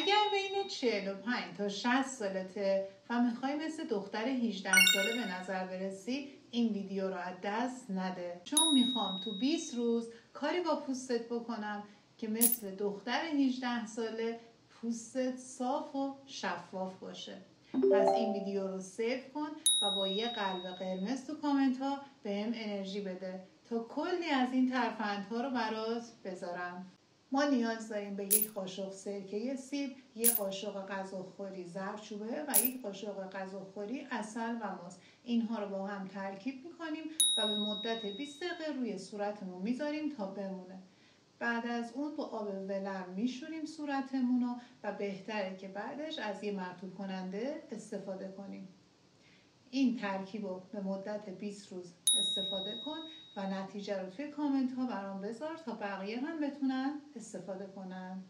اگر بین 45 تا 60 سالته و میخوای مثل دختر 18 ساله به نظر برسی، این ویدیو رو از دست نده، چون میخوام تو 20 روز کاری با پوستت بکنم که مثل دختر 18 ساله پوستت صاف و شفاف باشه. پس این ویدیو رو سیو کن و با یه قلب قرمز تو کامنت ها بهم انرژی بده تا کلی از این ترفندها رو برات بذارم. ما نیاز داریم به یک قاشق سرکه سیب، یک قاشق غذاخوری زردچوبه و یک قاشق غذاخوری عسل و ماست. اینها رو با هم ترکیب میکنیم و به مدت 20 دقیقه روی صورتمون میذاریم تا بمونه. بعد از اون با آب ولرم میشوریم صورتمون رو و بهتره که بعدش از یه مرطوب کننده استفاده کنیم. این ترکیب رو به مدت 20 روز استفاده کن و نتیجه رو توی کامنت ها برام بذار تا بقیه هم بتونن استفاده کنن.